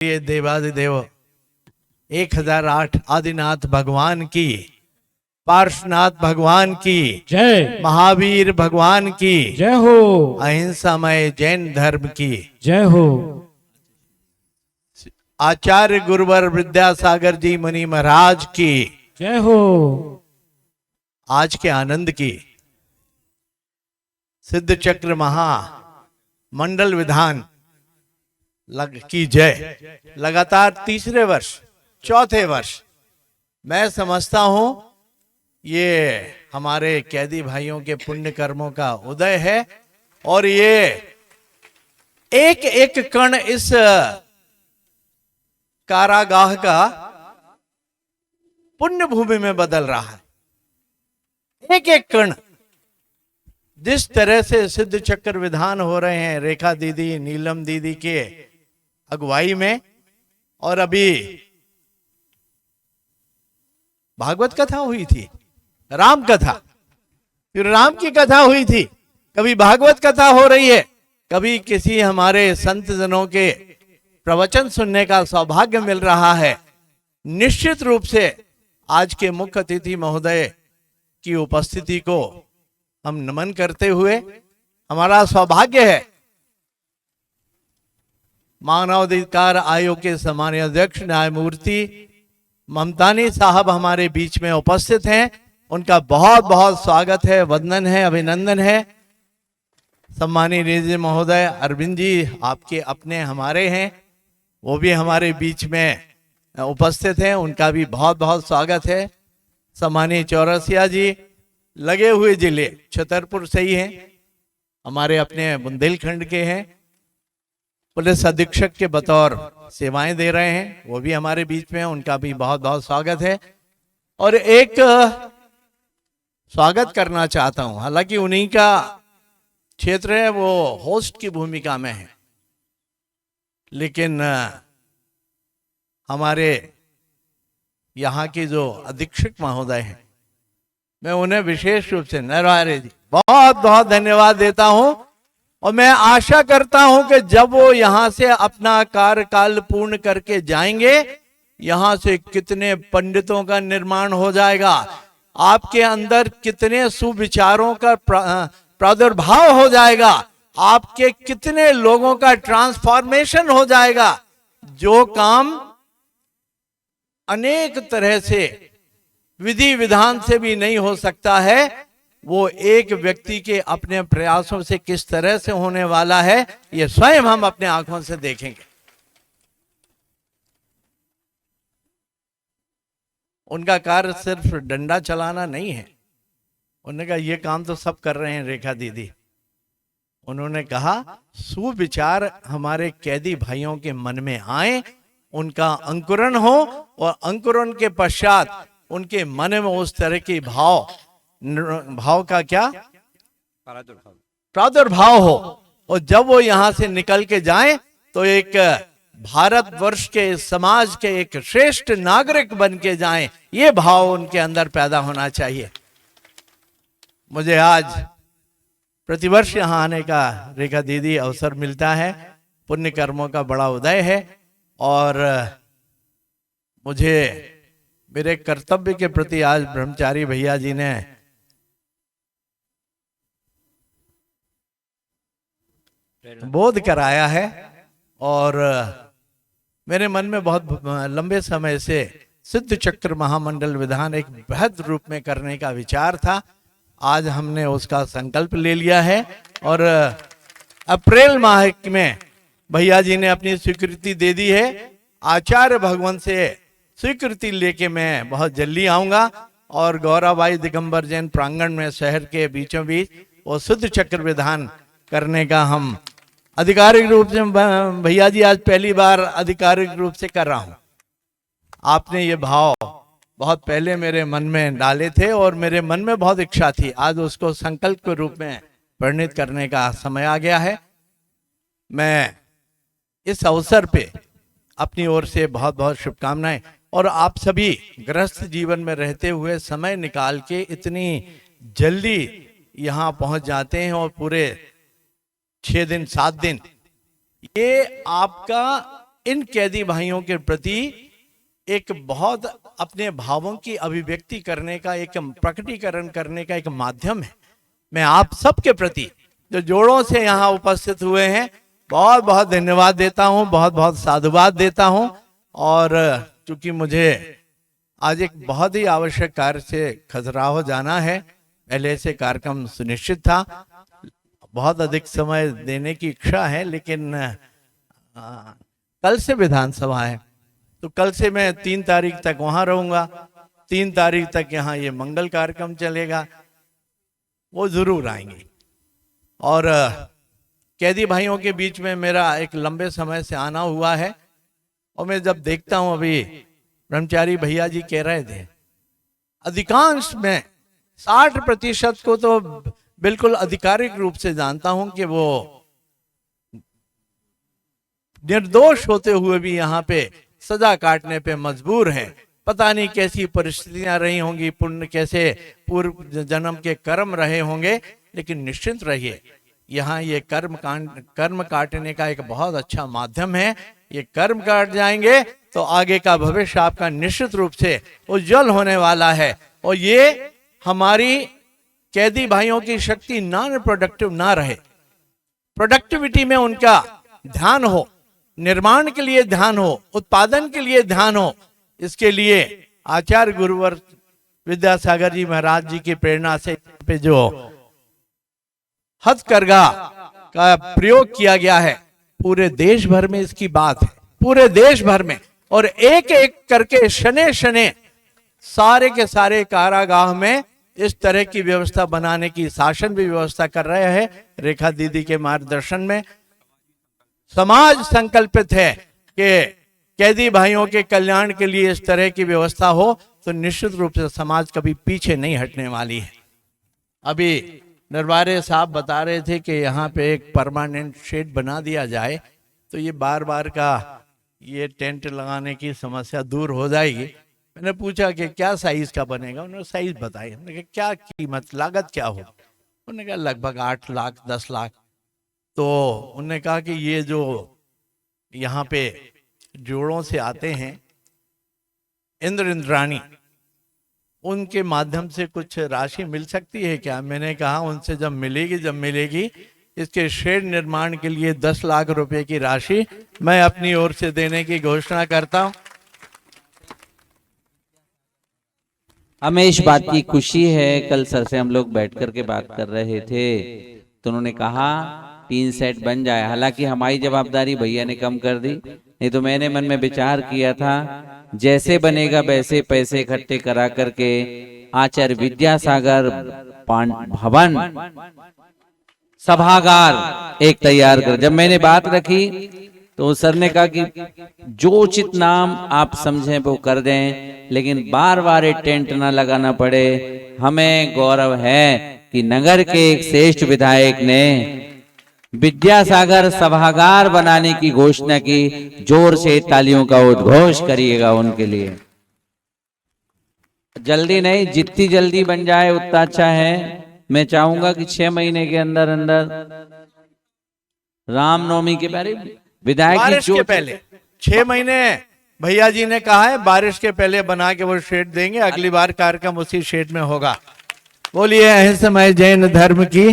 ये देवादिदेव 1008 आदिनाथ भगवान की, पार्श्वनाथ भगवान की जय, महावीर भगवान की जय हो, अहिंसामय जैन धर्म की, जय हो। आचार्य गुरुवर विद्यासागर जी मुनि महाराज की, जय हो। आज के आनंद की, सिद्ध चक्र महा मंडल विधान की जय। लगातार तीसरे वर्ष, चौथे वर्ष मैं समझता हूं ये हमारे कैदी भाइयों के पुण्य कर्मों का उदय है और ये एक एक कण इस कारागाह का पुण्य भूमि में बदल रहा है। एक एक कण जिस तरह से सिद्ध चक्र विधान हो रहे हैं रेखा दीदी, नीलम दीदी के अगुवाई में, और अभी भागवत कथा हुई थी, राम कथा, फिर राम की कथा हुई थी, कभी भागवत कथा हो रही है, कभी किसी हमारे संत जनों के प्रवचन सुनने का सौभाग्य मिल रहा है। निश्चित रूप से आज के मुख्य अतिथि महोदय की उपस्थिति को हम नमन करते हुए, हमारा सौभाग्य है मानवाधिकार आयोग के सम्मानीय अध्यक्ष न्यायमूर्ति ममतानी साहब हमारे बीच में उपस्थित हैं। उनका बहुत बहुत स्वागत है, वंदन है, अभिनंदन है। सम्मानीय निधि महोदय अरविंद जी आपके अपने हमारे हैं, वो भी हमारे बीच में उपस्थित हैं, उनका भी बहुत बहुत स्वागत है। सम्मानीय चौरसिया जी लगे हुए जिले छतरपुर से ही हैं, हमारे अपने बुंदेलखंड के हैं, पुलिस अधीक्षक के बतौर सेवाएं दे रहे हैं, वो भी हमारे बीच में हैं, उनका भी बहुत बहुत स्वागत है। और एक स्वागत करना चाहता हूं, हालांकि उन्हीं का क्षेत्र है, वो होस्ट की भूमिका में है, लेकिन हमारे यहाँ के जो अधीक्षक महोदय हैं, मैं उन्हें विशेष रूप से नरवारे जी बहुत बहुत धन्यवाद देता हूं। और मैं आशा करता हूं कि जब वो यहां से अपना कार्यकाल पूर्ण करके जाएंगे, यहां से कितने पंडितों का निर्माण हो जाएगा, आपके अंदर कितने सुविचारों का प्रादुर्भाव हो जाएगा, आपके कितने लोगों का ट्रांसफॉर्मेशन हो जाएगा। जो काम अनेक तरह से विधि विधान से भी नहीं हो सकता है, वो एक व्यक्ति के अपने प्रयासों से किस तरह से होने वाला है, ये स्वयं हम अपने आंखों से देखेंगे। उनका कार्य सिर्फ डंडा चलाना नहीं है, उन्होंने कहा ये काम तो सब कर रहे हैं रेखा दीदी। उन्होंने कहा सुविचार हमारे कैदी भाइयों के मन में आए, उनका अंकुरण हो, और अंकुरण के पश्चात उनके मन में उस तरह के भाव का क्या प्रादुर्भाव हो, और जब वो यहां से निकल के जाएं तो एक भारतवर्ष के समाज के एक श्रेष्ठ नागरिक बन के जाएं, ये भाव उनके अंदर पैदा होना चाहिए। मुझे आज प्रतिवर्ष यहां आने का रेखा दीदी अवसर मिलता है, पुण्य कर्मों का बड़ा उदय है, और मुझे मेरे कर्तव्य के प्रति आज ब्रह्मचारी भैया जी ने बोध कराया है, और मेरे मन में बहुत लंबे समय से सिद्ध चक्र महामंडल विधान एक बृहद रूप में करने का विचार था। आज हमने उसका संकल्प ले लिया है, और अप्रैल माह में भैया जी ने अपनी स्वीकृति दे दी है। आचार्य भगवान से स्वीकृति लेके मैं बहुत जल्दी आऊंगा, और गौराबाई दिगंबर जैन प्रांगण में शहर के बीचों बीच वो सिद्ध चक्र विधान करने का हम आधिकारिक रूप से, भैया जी आज पहली बार आधिकारिक रूप से कर रहा हूं। आपने ये भाव बहुत पहले मेरे मन में डाले थे, और मेरे मन में बहुत इच्छा थी, आज उसको संकल्प के रूप में परिणित करने का समय आ गया है। मैं इस अवसर पे अपनी ओर से बहुत बहुत शुभकामनाएं, और आप सभी गृहस्थ जीवन में रहते हुए समय निकाल के इतनी जल्दी यहाँ पहुंच जाते हैं, और पूरे 6 दिन 7 दिन, ये आपका इन कैदी भाइयों के प्रति एक बहुत अपने भावों की अभिव्यक्ति करने का, एक प्रकटीकरण करने का एक माध्यम है। मैं आप सबके प्रति जो जोड़ों से यहाँ उपस्थित हुए हैं बहुत बहुत धन्यवाद देता हूँ, बहुत बहुत साधुवाद देता हूँ। और चूंकि मुझे आज एक बहुत ही आवश्यक कार्य से खजुराहो जाना है, पहले से कार्यक्रम सुनिश्चित था, बहुत अधिक समय देने की इच्छा है, लेकिन कल से विधानसभा है तो कल से मैं 3 तारीख तक वहां रहूंगा, 3 तारीख तक यहाँ ये मंगल कार्यक्रम चलेगा, वो जरूर आएंगे। और कैदी भाइयों के बीच में मेरा एक लंबे समय से आना हुआ है, और मैं जब देखता हूं, अभी ब्रह्मचारी भैया जी कह रहे थे, अधिकांश में 60% को तो बिल्कुल आधिकारिक रूप से जानता हूं कि वो निर्दोष होते हुए भी यहाँ पे सजा काटने पे मजबूर हैं। पता नहीं कैसी परिस्थितियां रही होंगी, पुण्य कैसे पूर्व जन्म के कर्म रहे होंगे, लेकिन निश्चिंत रहिए, यहाँ ये कर्म काटने का एक बहुत अच्छा माध्यम है। ये कर्म काट जाएंगे तो आगे का भविष्य आपका निश्चित रूप से उज्जवल होने वाला है। और ये हमारी कैदी भाइयों की शक्ति नॉन प्रोडक्टिव ना रहे, प्रोडक्टिविटी में उनका ध्यान हो, निर्माण के लिए ध्यान हो, उत्पादन के लिए ध्यान हो। इसके लिए आचार्य गुरुवर विद्यासागर जी महाराज जी की प्रेरणा से पे जो हथकरघा का प्रयोग किया गया है, पूरे देश भर में इसकी बात है, पूरे देश भर में। और एक एक करके शने शने सारे के सारे कारागाह में इस तरह की व्यवस्था बनाने की शासन भी व्यवस्था कर रहे हैं। रेखा दीदी के मार्गदर्शन में समाज संकल्पित है कि कैदी भाइयों के कल्याण के लिए इस तरह की व्यवस्था हो, तो निश्चित रूप से समाज कभी पीछे नहीं हटने वाली है। अभी नरवारे साहब बता रहे थे कि यहाँ पे एक परमानेंट शेड बना दिया जाए तो ये बार बार का ये टेंट लगाने की समस्या दूर हो जाएगी। मैंने पूछा कि क्या साइज का बनेगा, उन्होंने साइज बताई। हमने कहा क्या कीमत, लागत क्या हो? उन्होंने कहा लगभग 8 लाख 10 लाख। तो उन्होंने कहा कि ये जो यहाँ पे जोड़ों से आते हैं इंद्र इंद्राणी, उनके माध्यम से कुछ राशि मिल सकती है क्या? मैंने कहा उनसे जब मिलेगी इसके शेड निर्माण के लिए 10 लाख रुपए की राशि मैं अपनी ओर से देने की घोषणा करता हूं। हमें इस बात की खुशी है, कल सर से हम लोग बैठ करके बात कर रहे थे तो उन्होंने कहा 3 सेट बन जाए। हालांकि हमारी जवाबदारी भैया ने कम कर दी, नहीं तो मैंने मन में विचार किया था जैसे बनेगा वैसे पैसे इकट्ठे करा करके आचार्य विद्यासागर भवन सभागार एक तैयार कर। जब मैंने बात रखी तो सर ने कहा कि जो उचित नाम आप समझें वो कर दें, लेकिन बार बार टेंट ना लगाना पड़े। हमें गौरव है कि नगर के एक श्रेष्ठ विधायक ने विद्यासागर सभागार बनाने की घोषणा की। जोर से तालियों का उद्घोष करिएगा उनके लिए। जल्दी नहीं, जितनी जल्दी बन जाए उतना अच्छा है। मैं चाहूंगा कि 6 महीने के अंदर अंदर रामनवमी के पहले विधायक बारिश के पहले 6 महीने भैया जी ने कहा है, बारिश के पहले बना के वो शेड देंगे। अगली बार कार्यक्रम उसी शेड में होगा। बोलिए अहिंसमय जैन धर्म की